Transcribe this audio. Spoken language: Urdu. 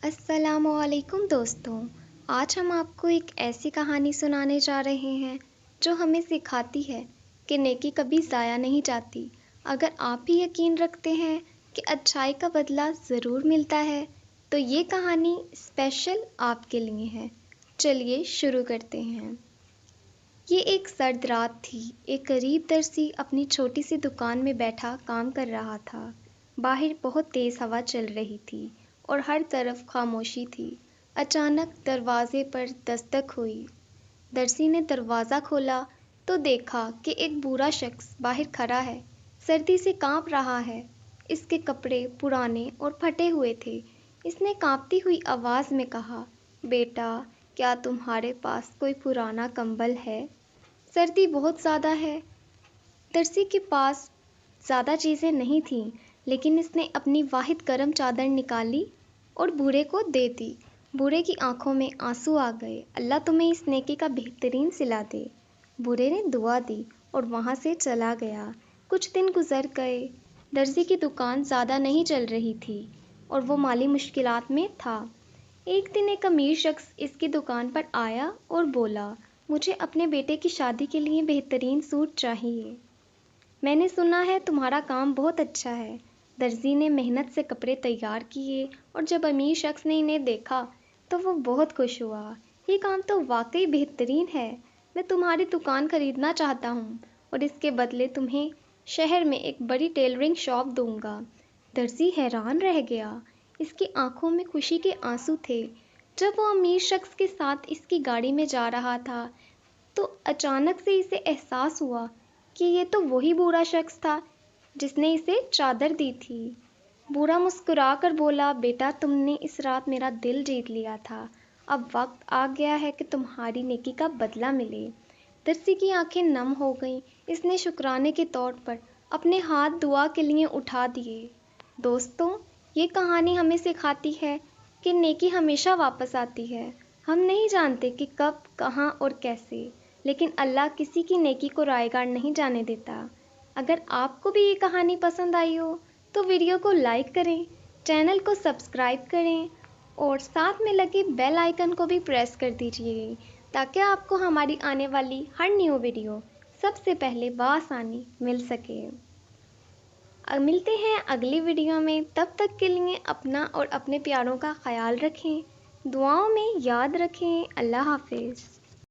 السلام علیکم دوستوں، آج ہم آپ کو ایک ایسی کہانی سنانے جا رہے ہیں جو ہمیں سکھاتی ہے کہ نیکی کبھی ضائع نہیں جاتی۔ اگر آپ بھی یقین رکھتے ہیں کہ اچھائی کا بدلہ ضرور ملتا ہے تو یہ کہانی اسپیشل آپ کے لیے ہے۔ چلیے شروع کرتے ہیں۔ یہ ایک سرد رات تھی۔ ایک غریب درزی اپنی چھوٹی سی دکان میں بیٹھا کام کر رہا تھا۔ باہر بہت تیز ہوا چل رہی تھی اور ہر طرف خاموشی تھی۔ اچانک دروازے پر دستک ہوئی۔ درزی نے دروازہ کھولا تو دیکھا کہ ایک بوڑھا شخص باہر کھڑا ہے، سردی سے کانپ رہا ہے۔ اس کے کپڑے پرانے اور پھٹے ہوئے تھے۔ اس نے کانپتی ہوئی آواز میں کہا، "بیٹا، کیا تمہارے پاس کوئی پرانا کمبل ہے؟ سردی بہت زیادہ ہے۔" درزی کے پاس زیادہ چیزیں نہیں تھیں، لیکن اس نے اپنی واحد گرم چادر نکالی اور بوڑھے کو دے دی۔ بوڑھے کی آنکھوں میں آنسو آ گئے۔ "اللہ تمہیں اس نیکی کا بہترین صلہ دے۔" بوڑھے نے دعا دی اور وہاں سے چلا گیا۔ کچھ دن گزر گئے۔ درزی کی دکان زیادہ نہیں چل رہی تھی اور وہ مالی مشکلات میں تھا۔ ایک دن ایک امیر شخص اس کی دکان پر آیا اور بولا، "مجھے اپنے بیٹے کی شادی کے لیے بہترین سوٹ چاہیے۔ میں نے سنا ہے تمہارا کام بہت اچھا ہے۔" درزی نے محنت سے کپڑے تیار کیے اور جب امیر شخص نے انہیں دیکھا تو وہ بہت خوش ہوا۔ "یہ کام تو واقعی بہترین ہے۔ میں تمہاری دکان خریدنا چاہتا ہوں اور اس کے بدلے تمہیں شہر میں ایک بڑی ٹیلرنگ شاپ دوں گا۔" درزی حیران رہ گیا۔ اس کی آنکھوں میں خوشی کے آنسو تھے۔ جب وہ امیر شخص کے ساتھ اس کی گاڑی میں جا رہا تھا تو اچانک سے اسے احساس ہوا کہ یہ تو وہی بوڑھا شخص تھا جس نے اسے چادر دی تھی۔ بوڑھا مسکرا کر بولا، "بیٹا، تم نے اس رات میرا دل جیت لیا تھا۔ اب وقت آ گیا ہے کہ تمہاری نیکی کا بدلہ ملے۔" درزی کی آنکھیں نم ہو گئیں۔ اس نے شکرانے کے طور پر اپنے ہاتھ دعا کے لیے اٹھا دیے۔ دوستوں، یہ کہانی ہمیں سکھاتی ہے کہ نیکی ہمیشہ واپس آتی ہے۔ ہم نہیں جانتے کہ کب، کہاں اور کیسے، لیکن اللہ کسی کی نیکی کو رائیگاں نہیں جانے دیتا۔ اگر آپ کو بھی یہ کہانی پسند آئی ہو تو ویڈیو کو لائک کریں، چینل کو سبسکرائب کریں اور ساتھ میں لگے بیل آئیکن کو بھی پریس کر دیجیے تاکہ آپ کو ہماری آنے والی ہر نیو ویڈیو سب سے پہلے بآسانی مل سکے۔ ملتے ہیں اگلی ویڈیو میں، تب تک کے لیے اپنا اور اپنے پیاروں کا خیال رکھیں، دعاؤں میں یاد رکھیں۔ اللہ حافظ۔